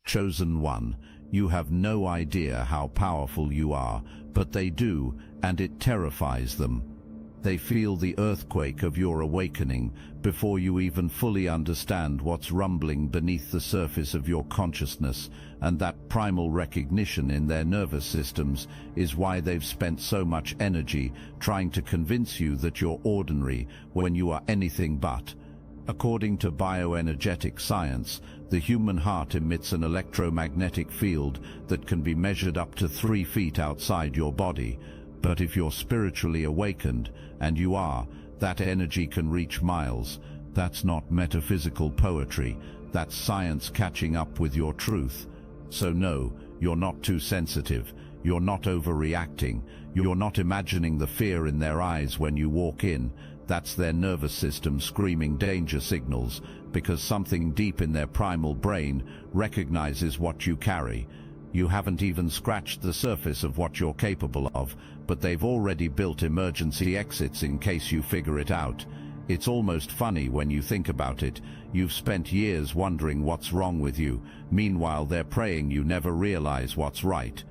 Chosen one, you have no idea how powerful you are, but they do, and it terrifies them. They feel the earthquake of your awakening before you even fully understand what's rumbling beneath the surface of your consciousness, and that primal recognition in their nervous systems is why they've spent so much energy trying to convince you that you're ordinary when you are anything but. According to bioenergetic science, the human heart emits an electromagnetic field that can be measured up to 3 feet outside your body. But if you're spiritually awakened, and you are, that energy can reach miles. That's not metaphysical poetry, that's science catching up with your truth. So no, you're not too sensitive, you're not overreacting, you're not imagining the fear in their eyes when you walk in. That's their nervous system screaming danger signals, because something deep in their primal brain recognizes what you carry. You haven't even scratched the surface of what you're capable of, but they've already built emergency exits in case you figure it out. It's almost funny when you think about it. You've spent years wondering what's wrong with you. Meanwhile, they're praying you never realize what's right.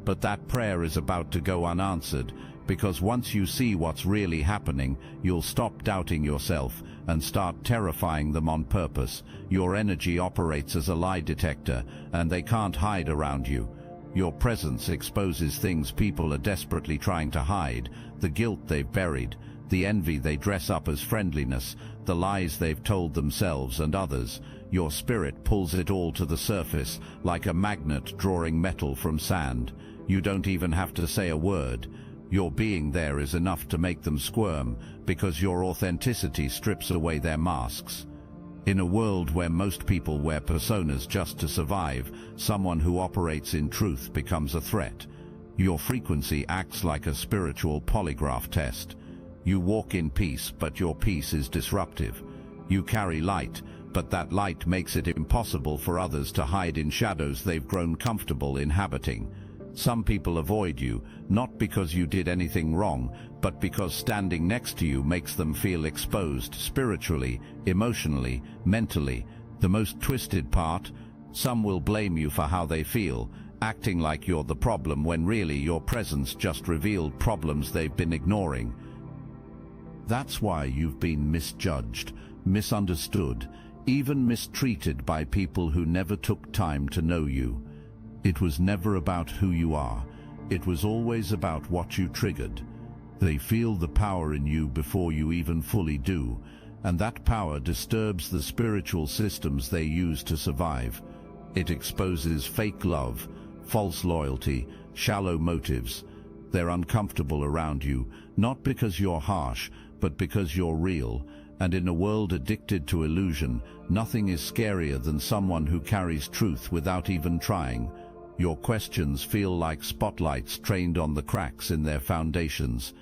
But that prayer is about to go unanswered, because once you see what's really happening, you'll stop doubting yourself and start terrifying them on purpose. Your energy operates as a lie detector, and they can't hide around you. Your presence exposes things people are desperately trying to hide, the guilt they've buried, the envy they dress up as friendliness, the lies they've told themselves and others. Your spirit pulls it all to the surface, like a magnet drawing metal from sand. You don't even have to say a word. Your being there is enough to make them squirm, because your authenticity strips away their masks. In a world where most people wear personas just to survive, someone who operates in truth becomes a threat. Your frequency acts like a spiritual polygraph test. You walk in peace, but your peace is disruptive. You carry light, but that light makes it impossible for others to hide in shadows they've grown comfortable inhabiting. Some people avoid you, not because you did anything wrong, but because standing next to you makes them feel exposed spiritually, emotionally, mentally. The most twisted part, some will blame you for how they feel, acting like you're the problem when really your presence just revealed problems they've been ignoring. That's why you've been misjudged, misunderstood, even mistreated by people who never took time to know you. It was never about who you are. It was always about what you triggered. They feel the power in you before you even fully do, and that power disturbs the spiritual systems they use to survive. It exposes fake love, false loyalty, shallow motives. They're uncomfortable around you, not because you're harsh, but because you're real. And in a world addicted to illusion, nothing is scarier than someone who carries truth without even trying. Your questions feel like spotlights trained on the cracks in their foundations.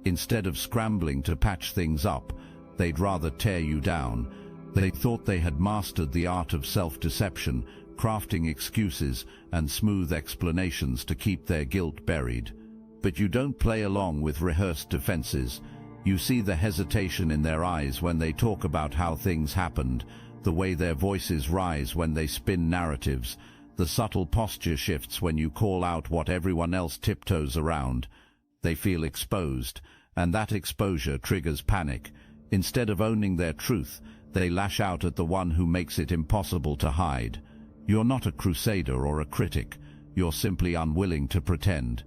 Instead of scrambling to patch things up, they'd rather tear you down. They thought they had mastered the art of self-deception, crafting excuses and smooth explanations to keep their guilt buried. But you don't play along with rehearsed defenses. You see the hesitation in their eyes when they talk about how things happened, the way their voices rise when they spin narratives, the subtle posture shifts when you call out what everyone else tiptoes around. They feel exposed, and that exposure triggers panic. Instead of owning their truth, they lash out at the one who makes it impossible to hide. You're not a crusader or a critic. You're simply unwilling to pretend.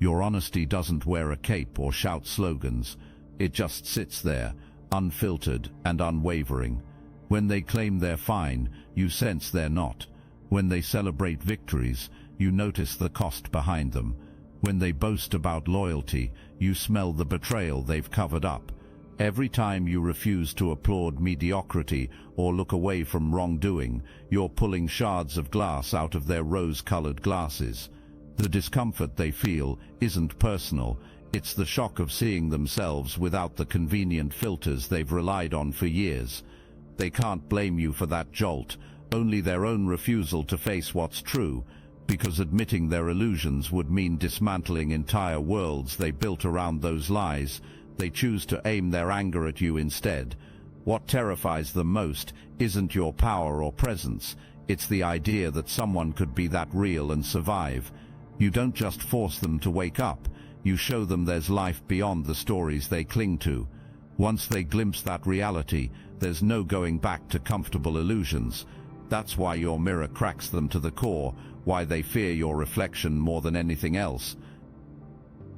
Your honesty doesn't wear a cape or shout slogans. It just sits there, unfiltered and unwavering. When they claim they're fine, you sense they're not. When they celebrate victories, you notice the cost behind them. When they boast about loyalty, you smell the betrayal they've covered up. Every time you refuse to applaud mediocrity or look away from wrongdoing, you're pulling shards of glass out of their rose-colored glasses. The discomfort they feel isn't personal. It's the shock of seeing themselves without the convenient filters they've relied on for years. They can't blame you for that jolt, only their own refusal to face what's true, because admitting their illusions would mean dismantling entire worlds they built around those lies. They choose to aim their anger at you instead. What terrifies them most isn't your power or presence, It's the idea that someone could be that real and survive. You don't just force them to wake up, you show them there's life beyond the stories they cling to. Once they glimpse that reality, there's no going back to comfortable illusions. That's why your mirror cracks them to the core, why they fear your reflection more than anything else.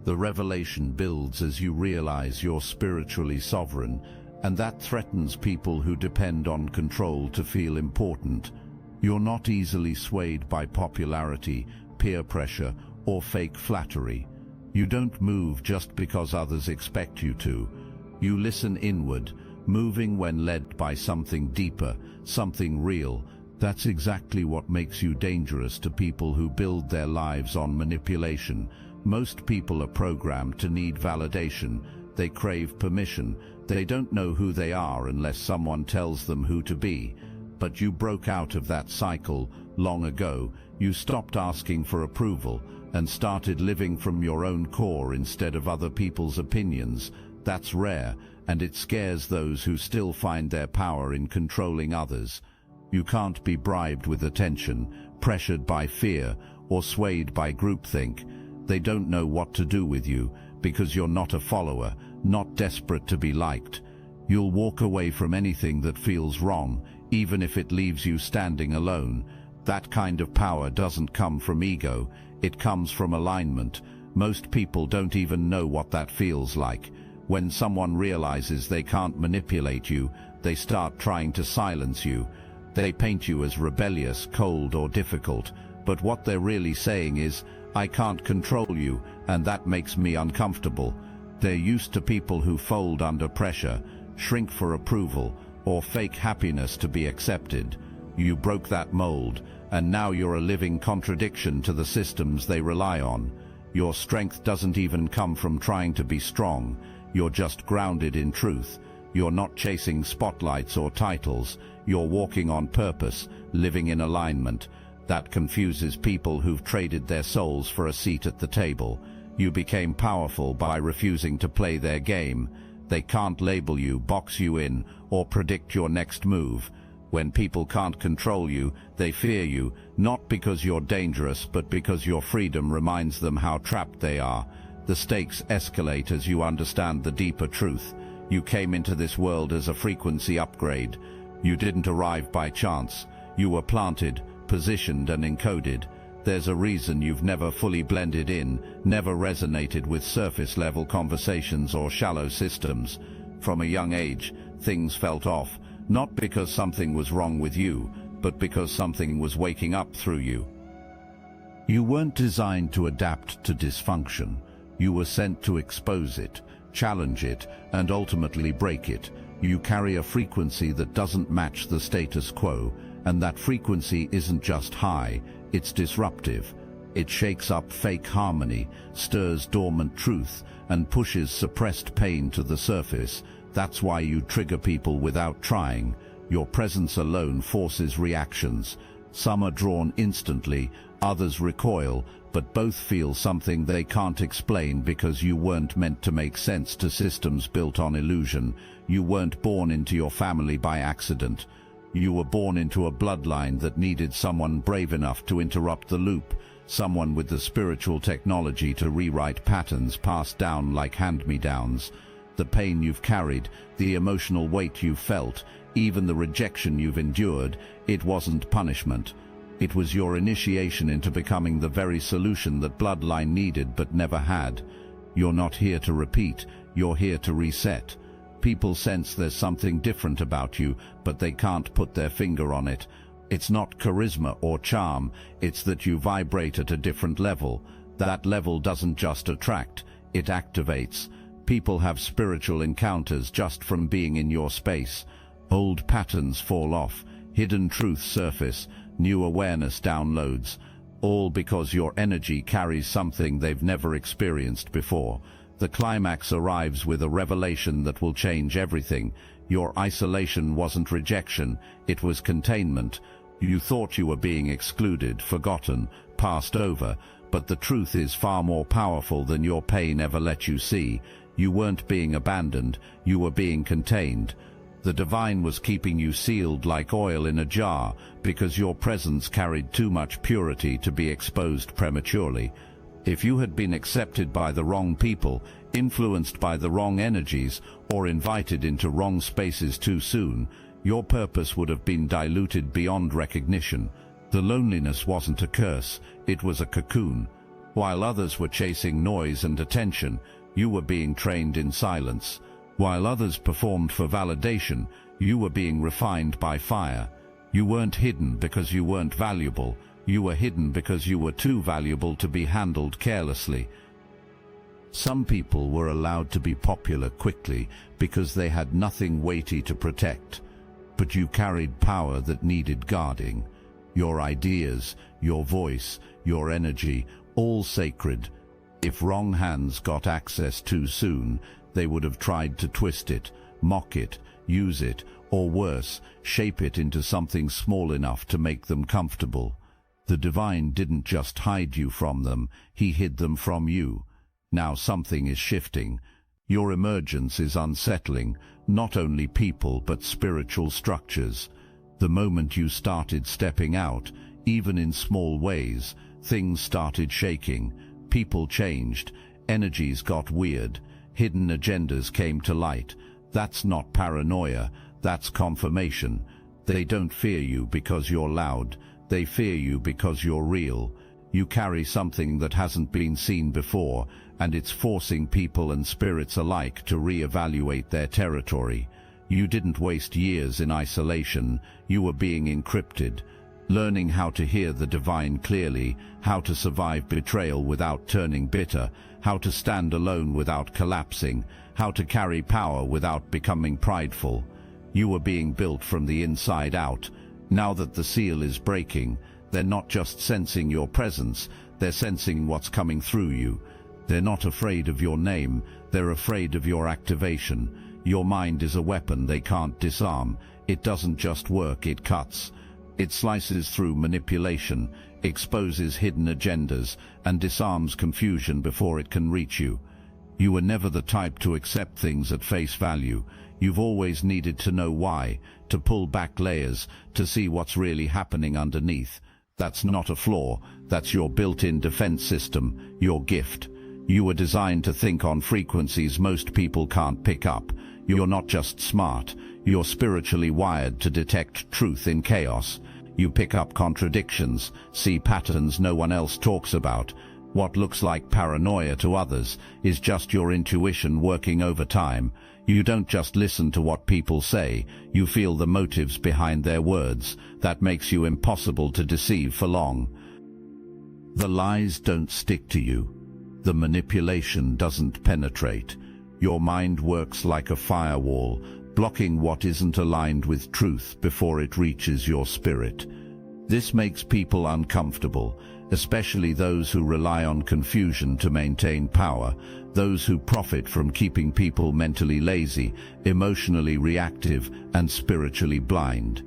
The revelation builds as you realize you're spiritually sovereign, and that threatens people who depend on control to feel important. You're not easily swayed by popularity, peer pressure, or fake flattery. You don't move just because others expect you to. You listen inward, moving when led by something deeper, something real. That's exactly what makes you dangerous to people who build their lives on manipulation. Most people are programmed to need validation. They crave permission. They don't know who they are unless someone tells them who to be. But you broke out of that cycle long ago. You stopped asking for approval and started living from your own core instead of other people's opinions. That's rare, and it scares those who still find their power in controlling others. You can't be bribed with attention, pressured by fear, or swayed by groupthink. They don't know what to do with you because you're not a follower, not desperate to be liked. You'll walk away from anything that feels wrong, even if it leaves you standing alone. That kind of power doesn't come from ego, it comes from alignment. Most people don't even know what that feels like. When someone realizes they can't manipulate you, they start trying to silence you. They paint you as rebellious, cold, or difficult, but what they're really saying is, I can't control you, and that makes me uncomfortable. They're used to people who fold under pressure, shrink for approval, or fake happiness to be accepted. You broke that mold, and now you're a living contradiction to the systems they rely on. Your strength doesn't even come from trying to be strong. You're just grounded in truth. You're not chasing spotlights or titles. You're walking on purpose, living in alignment. That confuses people who've traded their souls for a seat at the table. You became powerful by refusing to play their game. They can't label you, box you in, or predict your next move. When people can't control you, they fear you, not because you're dangerous, but because your freedom reminds them how trapped they are. The stakes escalate as you understand the deeper truth. You came into this world as a frequency upgrade. You didn't arrive by chance. You were planted, positioned, and encoded. There's a reason you've never fully blended in, never resonated with surface-level conversations or shallow systems. From a young age, things felt off, not because something was wrong with you, but because something was waking up through you. You weren't designed to adapt to dysfunction. You were sent to expose it, challenge it, and ultimately break it. You carry a frequency that doesn't match the status quo, and that frequency isn't just high, it's disruptive. It shakes up fake harmony, stirs dormant truth, and pushes suppressed pain to the surface. That's why you trigger people without trying. Your presence alone forces reactions. Some are drawn instantly, others recoil, but both feel something they can't explain because you weren't meant to make sense to systems built on illusion. You weren't born into your family by accident. You were born into a bloodline that needed someone brave enough to interrupt the loop, someone with the spiritual technology to rewrite patterns passed down like hand-me-downs. The pain you've carried, the emotional weight you've felt, even the rejection you've endured, it wasn't punishment. It was your initiation into becoming the very solution that bloodline needed but never had. You're not here to repeat, you're here to reset. People sense there's something different about you, but they can't put their finger on it. It's not charisma or charm, it's that you vibrate at a different level. That level doesn't just attract, it activates. People have spiritual encounters just from being in your space. Old patterns fall off, hidden truths surface, new awareness downloads, all because your energy carries something they've never experienced before. The climax arrives with a revelation that will change everything. Your isolation wasn't rejection, it was containment. You thought you were being excluded, forgotten, passed over, but the truth is far more powerful than your pain ever let you see. You weren't being abandoned, you were being contained. The divine was keeping you sealed like oil in a jar because your presence carried too much purity to be exposed prematurely. If you had been accepted by the wrong people, influenced by the wrong energies, or invited into wrong spaces too soon, your purpose would have been diluted beyond recognition. The loneliness wasn't a curse, it was a cocoon. While others were chasing noise and attention, you were being trained in silence. While others performed for validation, you were being refined by fire. You weren't hidden because you weren't valuable. You were hidden because you were too valuable to be handled carelessly. Some people were allowed to be popular quickly because they had nothing weighty to protect. But you carried power that needed guarding. Your ideas, your voice, your energy, all sacred. If wrong hands got access too soon, they would have tried to twist it, mock it, use it, or worse, shape it into something small enough to make them comfortable. The divine didn't just hide you from them, he hid them from you. Now something is shifting. Your emergence is unsettling, not only people but spiritual structures. The moment you started stepping out, even in small ways, things started shaking. People changed, energies got weird, hidden agendas came to light. That's not paranoia, that's confirmation. They don't fear you because you're loud, they fear you because you're real. You carry something that hasn't been seen before, and it's forcing people and spirits alike to re-evaluate their territory. You didn't waste years in isolation, you were being encrypted. Learning how to hear the divine clearly, how to survive betrayal without turning bitter, how to stand alone without collapsing, how to carry power without becoming prideful. You were being built from the inside out. Now that the seal is breaking, they're not just sensing your presence, they're sensing what's coming through you. They're not afraid of your name, they're afraid of your activation. Your mind is a weapon they can't disarm. It doesn't just work, it cuts. It slices through manipulation, exposes hidden agendas, and disarms confusion before it can reach you. You were never the type to accept things at face value. You've always needed to know why, to pull back layers, to see what's really happening underneath. That's not a flaw, that's your built-in defense system, your gift. You were designed to think on frequencies most people can't pick up. You're not just smart, you're spiritually wired to detect truth in chaos. You pick up contradictions, see patterns no one else talks about. What looks like paranoia to others is just your intuition working overtime. You don't just listen to what people say, you feel the motives behind their words. That makes you impossible to deceive for long. The lies don't stick to you. The manipulation doesn't penetrate. Your mind works like a firewall, blocking what isn't aligned with truth before it reaches your spirit. This makes people uncomfortable, especially those who rely on confusion to maintain power, those who profit from keeping people mentally lazy, emotionally reactive, and spiritually blind.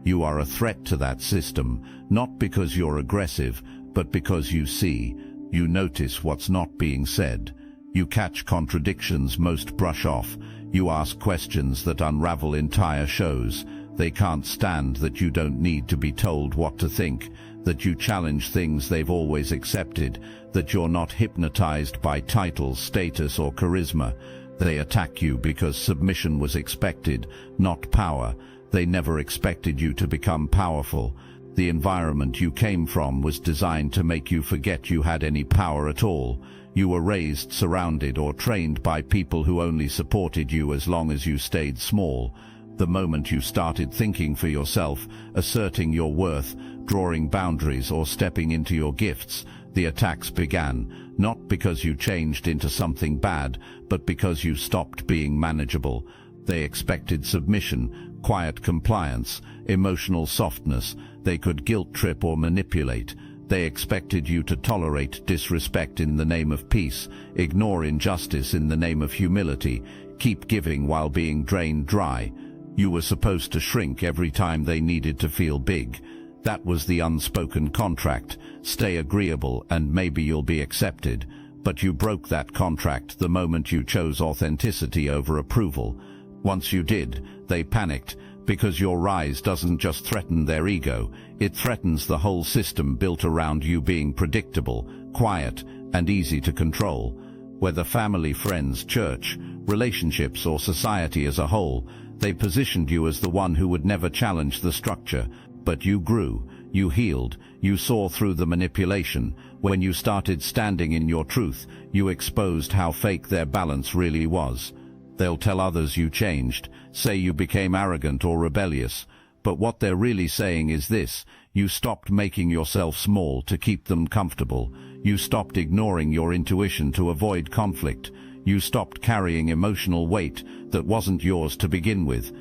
You are a threat to that system, not because you're aggressive, but because you see, you notice what's not being said. You catch contradictions most brush off. You ask questions that unravel entire shows. They can't stand that you don't need to be told what to think, that you challenge things they've always accepted, that you're not hypnotized by titles, status, or charisma. They attack you because submission was expected, not power. They never expected you to become powerful. The environment you came from was designed to make you forget you had any power at all. You were raised, surrounded, or trained by people who only supported you as long as you stayed small. The moment you started thinking for yourself, asserting your worth, drawing boundaries, or stepping into your gifts, the attacks began, not because you changed into something bad, but because you stopped being manageable. They expected submission, quiet compliance, emotional softness. They could guilt trip or manipulate. They expected you to tolerate disrespect in the name of peace, ignore injustice in the name of humility, keep giving while being drained dry. You were supposed to shrink every time they needed to feel big. That was the unspoken contract. Stay agreeable and maybe you'll be accepted. But you broke that contract the moment you chose authenticity over approval. Once you did, they panicked, because your rise doesn't just threaten their ego, it threatens the whole system built around you being predictable, quiet, and easy to control. Whether family, friends, church, relationships, or society as a whole, they positioned you as the one who would never challenge the structure. But you grew, you healed, you saw through the manipulation. When you started standing in your truth, you exposed how fake their balance really was. They'll tell others you changed, say you became arrogant or rebellious, but what they're really saying is this: you stopped making yourself small to keep them comfortable. You stopped ignoring your intuition to avoid conflict. You stopped carrying emotional weight that wasn't yours to begin with.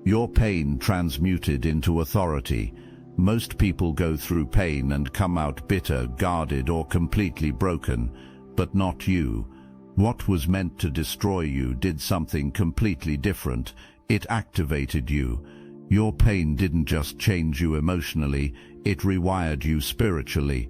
Your pain transmuted into authority. Most people go through pain and come out bitter, guarded, or completely broken, but not you. What was meant to destroy you did something completely different. It activated you. Your pain didn't just change you emotionally, it rewired you spiritually.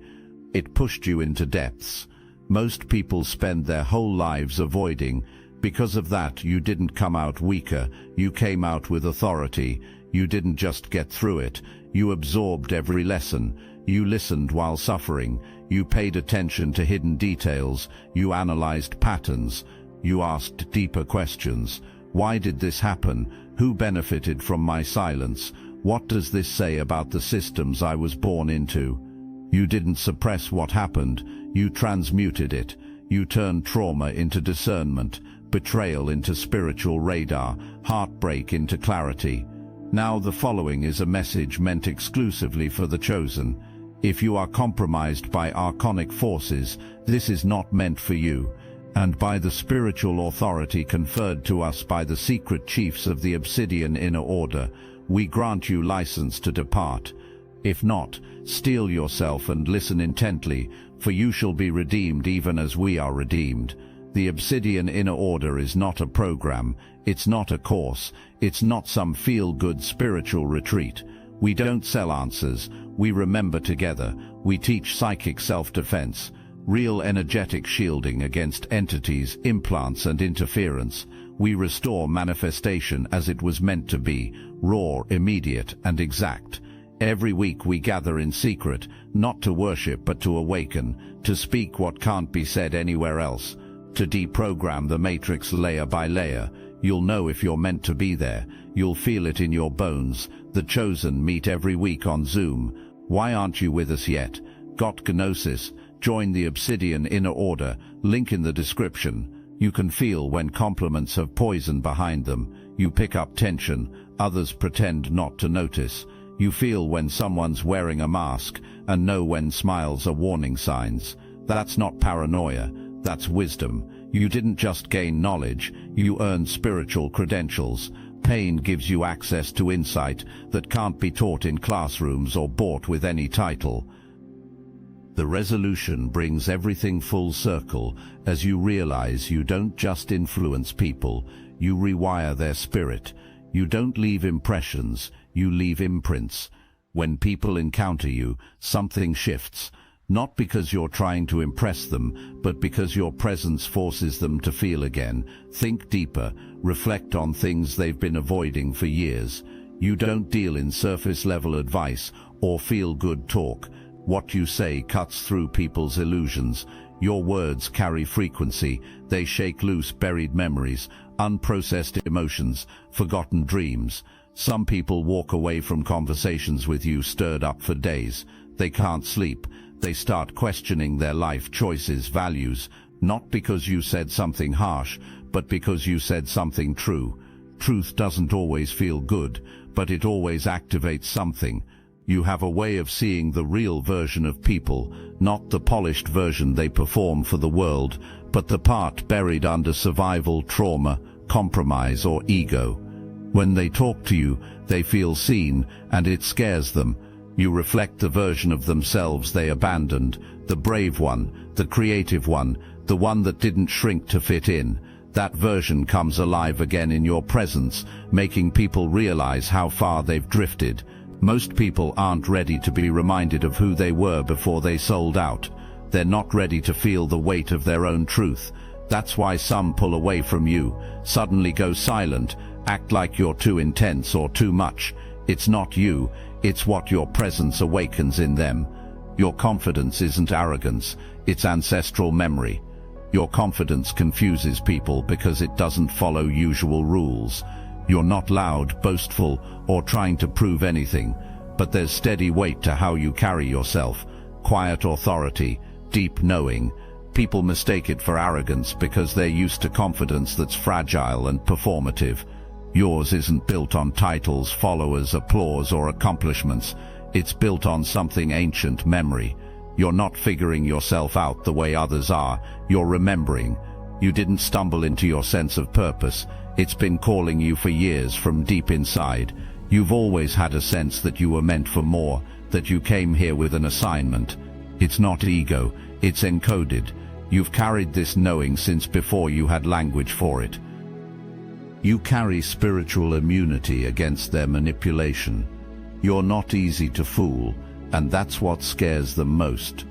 It pushed you into depths most people spend their whole lives avoiding. Because of that, you didn't come out weaker, you came out with authority. You didn't just get through it, you absorbed every lesson. You listened while suffering, you paid attention to hidden details, you analyzed patterns, you asked deeper questions. Why did this happen? Who benefited from my silence? What does this say about the systems I was born into? You didn't suppress what happened, you transmuted it. You turned trauma into discernment, betrayal into spiritual radar, heartbreak into clarity. Now the following is a message meant exclusively for the chosen. If you are compromised by archonic forces, this is not meant for you. And by the spiritual authority conferred to us by the secret chiefs of the Obsidian Inner Order, we grant you license to depart. If not, steel yourself and listen intently, for you shall be redeemed even as we are redeemed. The Obsidian Inner Order is not a program, it's not a course, it's not some feel-good spiritual retreat. We don't sell answers, we remember together, we teach psychic self-defense, real energetic shielding against entities, implants and interference. We restore manifestation as it was meant to be, raw, immediate and exact. Every week we gather in secret, not to worship but to awaken, to speak what can't be said anywhere else, to deprogram the matrix layer by layer. You'll know if you're meant to be there, you'll feel it in your bones. The chosen meet every week on Zoom. Why aren't you with us yet? Got gnosis? Join the Obsidian Inner Order, link in the description. You can feel when compliments have poison behind them. You pick up tension, others pretend not to notice. You feel when someone's wearing a mask, and know when smiles are warning signs. That's not paranoia, that's wisdom. You didn't just gain knowledge, you earned spiritual credentials. Pain gives you access to insight that can't be taught in classrooms or bought with any title. The resolution brings everything full circle as you realize you don't just influence people, you rewire their spirit. You don't leave impressions, you leave imprints. When people encounter you, something shifts. Not because you're trying to impress them, but because your presence forces them to feel again. Think deeper, reflect on things they've been avoiding for years. You don't deal in surface-level advice or feel-good talk. What you say cuts through people's illusions. Your words carry frequency. They shake loose buried memories, unprocessed emotions, forgotten dreams. Some people walk away from conversations with you stirred up for days. They can't sleep. They start questioning their life choices, values, not because you said something harsh, but because you said something true. Truth doesn't always feel good, but it always activates something. You have a way of seeing the real version of people, not the polished version they perform for the world, but the part buried under survival, trauma, compromise, or ego. When they talk to you, they feel seen, and it scares them. You reflect the version of themselves they abandoned, the brave one, the creative one, the one that didn't shrink to fit in. That version comes alive again in your presence, making people realize how far they've drifted. Most people aren't ready to be reminded of who they were before they sold out. They're not ready to feel the weight of their own truth. That's why some pull away from you, suddenly go silent, act like you're too intense or too much. It's not you, it's what your presence awakens in them. Your confidence isn't arrogance, it's ancestral memory. Your confidence confuses people because it doesn't follow usual rules. You're not loud, boastful, or trying to prove anything, but there's steady weight to how you carry yourself. Quiet authority, deep knowing. People mistake it for arrogance because they're used to confidence that's fragile and performative. Yours isn't built on titles, followers, applause, or accomplishments. It's built on something ancient, memory. You're not figuring yourself out the way others are, you're remembering. You didn't stumble into your sense of purpose. It's been calling you for years from deep inside. You've always had a sense that you were meant for more, that you came here with an assignment. It's not ego, it's encoded. You've carried this knowing since before you had language for it. You carry spiritual immunity against their manipulation. You're not easy to fool, and that's what scares them most.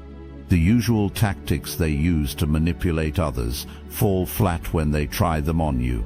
The usual tactics they use to manipulate others fall flat when they try them on you.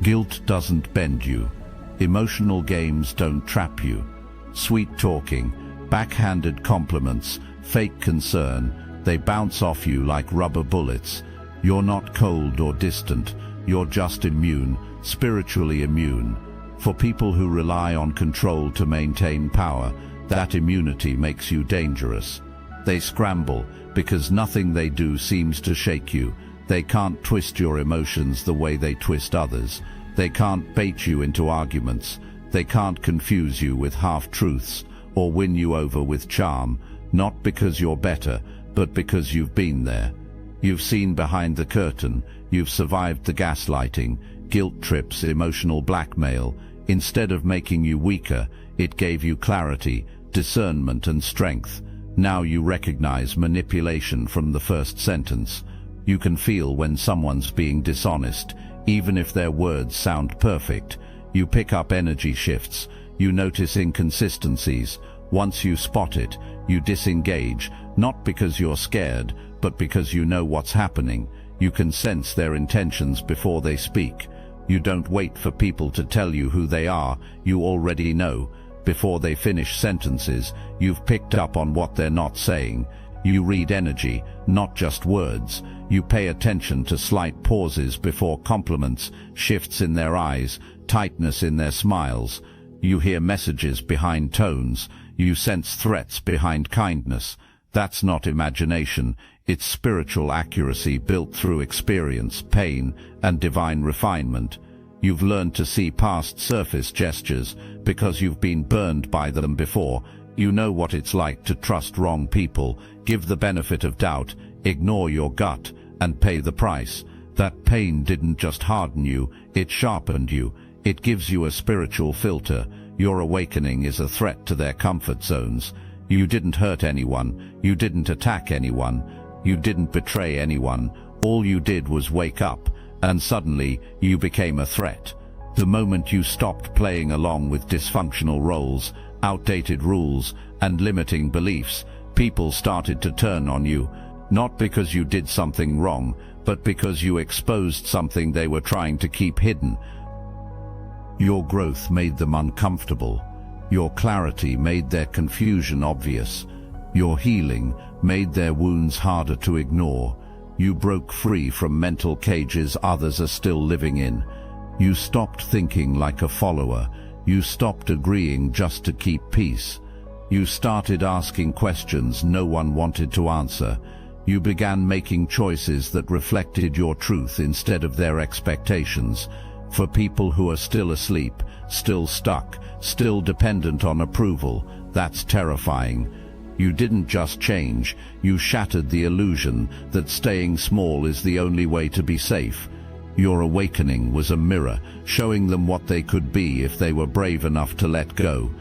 Guilt doesn't bend you. Emotional games don't trap you. Sweet talking, backhanded compliments, fake concern, they bounce off you like rubber bullets. You're not cold or distant, you're just immune, spiritually immune. For people who rely on control to maintain power, that immunity makes you dangerous. They scramble because nothing they do seems to shake you. They can't twist your emotions the way they twist others. They can't bait you into arguments. They can't confuse you with half-truths or win you over with charm, not because you're better, but because you've been there. You've seen behind the curtain, you've survived the gaslighting, guilt trips, emotional blackmail. Instead of making you weaker, it gave you clarity, discernment and strength. Now you recognize manipulation from the first sentence. You can feel when someone's being dishonest, even if their words sound perfect. You pick up energy shifts, you notice inconsistencies. Once you spot it, you disengage, not because you're scared, but because you know what's happening. You can sense their intentions before they speak. You don't wait for people to tell you who they are, you already know. Before they finish sentences, you've picked up on what they're not saying. You read energy, not just words. You pay attention to slight pauses before compliments, shifts in their eyes, tightness in their smiles. You hear messages behind tones. You sense threats behind kindness. That's not imagination, it's spiritual accuracy built through experience, pain, and divine refinement. You've learned to see past surface gestures because you've been burned by them before. You know what it's like to trust wrong people, give the benefit of doubt, ignore your gut, and pay the price. That pain didn't just harden you, it sharpened you. It gives you a spiritual filter. Your awakening is a threat to their comfort zones. You didn't hurt anyone, you didn't attack anyone, you didn't betray anyone. All you did was wake up, and suddenly you became a threat. The moment you stopped playing along with dysfunctional roles, outdated rules, and limiting beliefs, people started to turn on you, not because you did something wrong, but because you exposed something they were trying to keep hidden. Your growth made them uncomfortable. Your clarity made their confusion obvious. Your healing made their wounds harder to ignore. You broke free from mental cages others are still living in. You stopped thinking like a follower. You stopped agreeing just to keep peace. You started asking questions no one wanted to answer. You began making choices that reflected your truth instead of their expectations. For people who are still asleep, still stuck, still dependent on approval, that's terrifying. You didn't just change, you shattered the illusion that staying small is the only way to be safe. Your awakening was a mirror, showing them what they could be if they were brave enough to let go.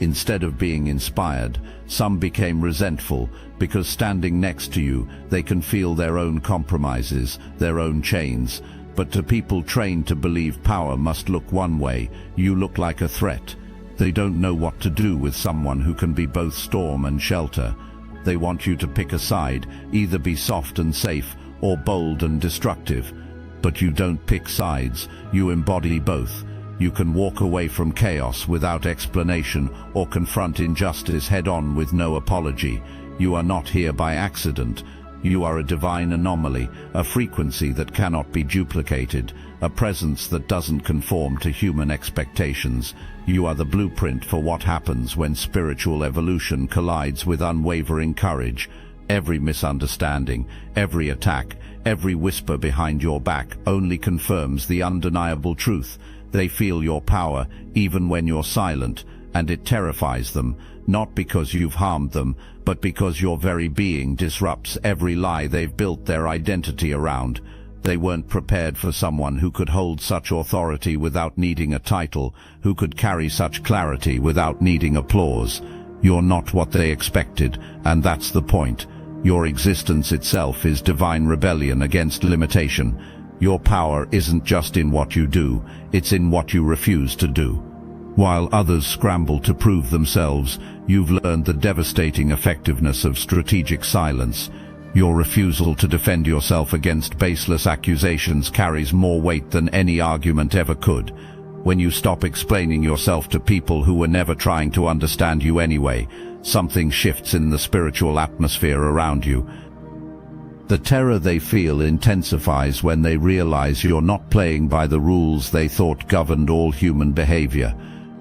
Instead of being inspired, some became resentful, because standing next to you, they can feel their own compromises, their own chains. But to people trained to believe power must look one way, you look like a threat. They don't know what to do with someone who can be both storm and shelter. They want you to pick a side, either be soft and safe, or bold and destructive. But you don't pick sides, you embody both. You can walk away from chaos without explanation or confront injustice head-on with no apology. You are not here by accident. You are a divine anomaly, a frequency that cannot be duplicated, a presence that doesn't conform to human expectations. You are the blueprint for what happens when spiritual evolution collides with unwavering courage. Every misunderstanding, every attack, every whisper behind your back only confirms the undeniable truth. They feel your power even when you're silent, and it terrifies them, not because you've harmed them, but because your very being disrupts every lie they've built their identity around. They weren't prepared for someone who could hold such authority without needing a title, who could carry such clarity without needing applause. You're not what they expected, and that's the point. Your existence itself is divine rebellion against limitation. Your power isn't just in what you do, it's in what you refuse to do. While others scramble to prove themselves, you've learned the devastating effectiveness of strategic silence. Your refusal to defend yourself against baseless accusations carries more weight than any argument ever could. When you stop explaining yourself to people who were never trying to understand you anyway, something shifts in the spiritual atmosphere around you. The terror they feel intensifies when they realize you're not playing by the rules they thought governed all human behavior.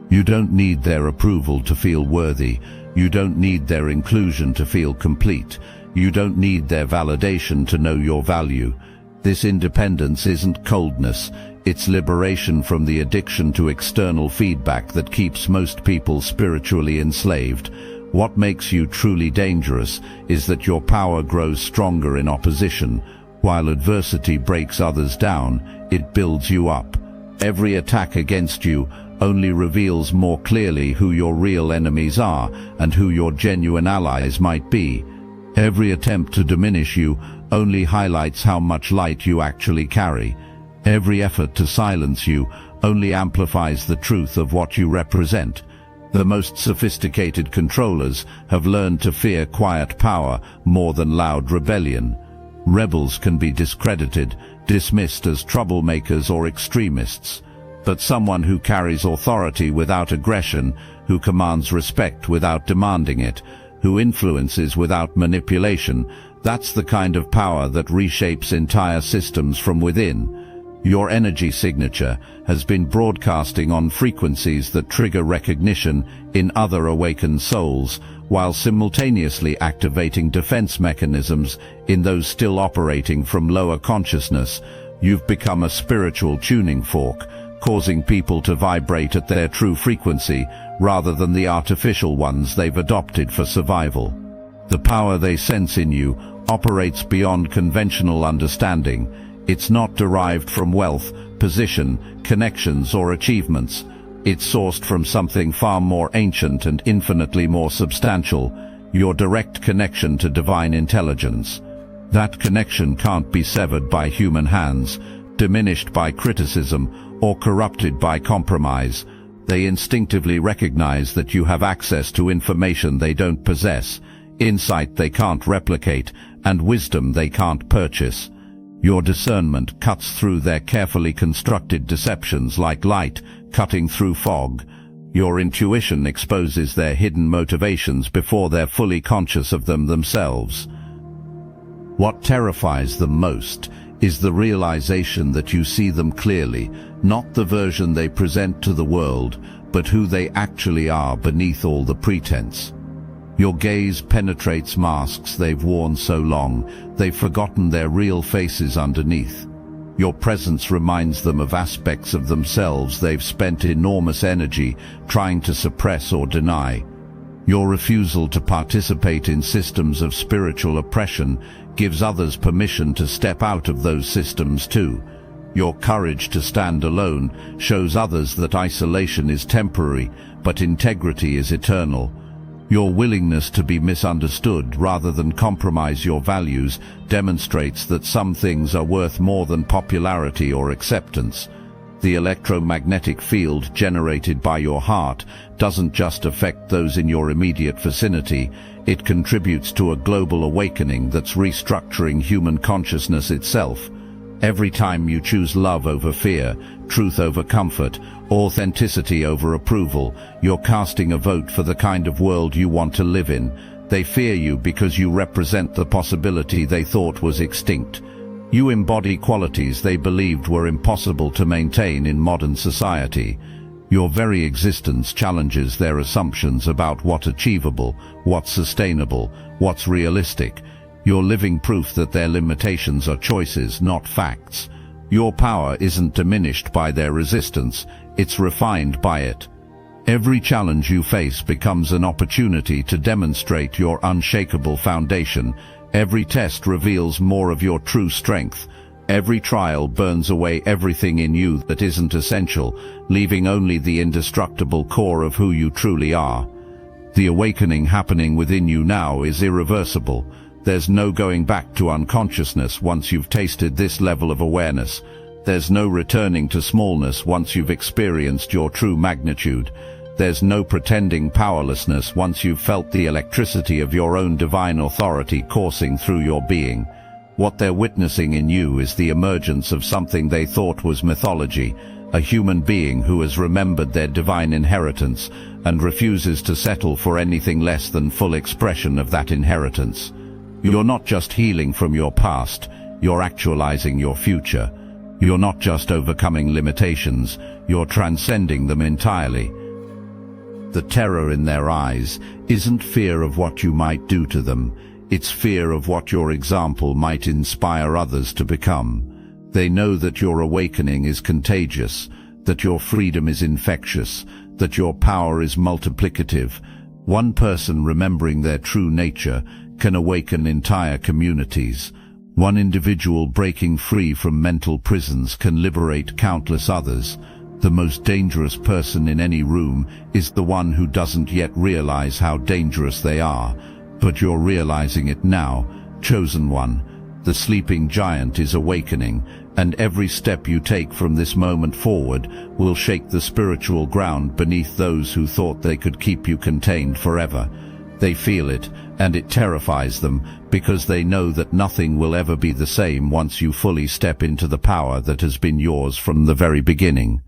You don't need their approval to feel worthy. You don't need their inclusion to feel complete. You don't need their validation to know your value. This independence isn't coldness, it's liberation from the addiction to external feedback that keeps most people spiritually enslaved. What makes you truly dangerous is that your power grows stronger in opposition. While adversity breaks others down, it builds you up. Every attack against you only reveals more clearly who your real enemies are and who your genuine allies might be. Every attempt to diminish you only highlights how much light you actually carry. Every effort to silence you only amplifies the truth of what you represent. The most sophisticated controllers have learned to fear quiet power more than loud rebellion. Rebels can be discredited, dismissed as troublemakers or extremists. But someone who carries authority without aggression, who commands respect without demanding it, who influences without manipulation, that's the kind of power that reshapes entire systems from within. Your energy signature has been broadcasting on frequencies that trigger recognition in other awakened souls, while simultaneously activating defense mechanisms in those still operating from lower consciousness. You've become a spiritual tuning fork, causing people to vibrate at their true frequency rather than the artificial ones they've adopted for survival. The power they sense in you operates beyond conventional understanding. It's not derived from wealth, position, connections, or achievements. It's sourced from something far more ancient and infinitely more substantial, your direct connection to divine intelligence. That connection can't be severed by human hands, diminished by criticism, or corrupted by compromise. They instinctively recognize that you have access to information they don't possess, insight they can't replicate, and wisdom they can't purchase. Your discernment cuts through their carefully constructed deceptions like light cutting through fog. Your intuition exposes their hidden motivations before they're fully conscious of them themselves. What terrifies them most is the realization that you see them clearly, not the version they present to the world, but who they actually are beneath all the pretense. Your gaze penetrates masks they've worn so long, they've forgotten their real faces underneath. Your presence reminds them of aspects of themselves they've spent enormous energy trying to suppress or deny. Your refusal to participate in systems of spiritual oppression gives others permission to step out of those systems too. Your courage to stand alone shows others that isolation is temporary, but integrity is eternal. Your willingness to be misunderstood rather than compromise your values demonstrates that some things are worth more than popularity or acceptance. The electromagnetic field generated by your heart doesn't just affect those in your immediate vicinity, it contributes to a global awakening that's restructuring human consciousness itself. Every time you choose love over fear, truth over comfort, authenticity over approval, you're casting a vote for the kind of world you want to live in. They fear you because you represent the possibility they thought was extinct. You embody qualities they believed were impossible to maintain in modern society. Your very existence challenges their assumptions about what's achievable, what's sustainable, what's realistic. You're living proof that their limitations are choices, not facts. Your power isn't diminished by their resistance, it's refined by it. Every challenge you face becomes an opportunity to demonstrate your unshakable foundation. Every test reveals more of your true strength. Every trial burns away everything in you that isn't essential, leaving only the indestructible core of who you truly are. The awakening happening within you now is irreversible. There's no going back to unconsciousness once you've tasted this level of awareness. There's no returning to smallness once you've experienced your true magnitude. There's no pretending powerlessness once you've felt the electricity of your own divine authority coursing through your being. What they're witnessing in you is the emergence of something they thought was mythology, a human being who has remembered their divine inheritance and refuses to settle for anything less than full expression of that inheritance. You're not just healing from your past, you're actualizing your future. You're not just overcoming limitations, you're transcending them entirely. The terror in their eyes isn't fear of what you might do to them, it's fear of what your example might inspire others to become. They know that your awakening is contagious, that your freedom is infectious, that your power is multiplicative. One person remembering their true nature can awaken entire communities. One individual breaking free from mental prisons can liberate countless others. The most dangerous person in any room is the one who doesn't yet realize how dangerous they are. But you're realizing it now, chosen one. The sleeping giant is awakening, and every step you take from this moment forward will shake the spiritual ground beneath those who thought they could keep you contained forever. They feel it, and it terrifies them, because they know that nothing will ever be the same once you fully step into the power that has been yours from the very beginning.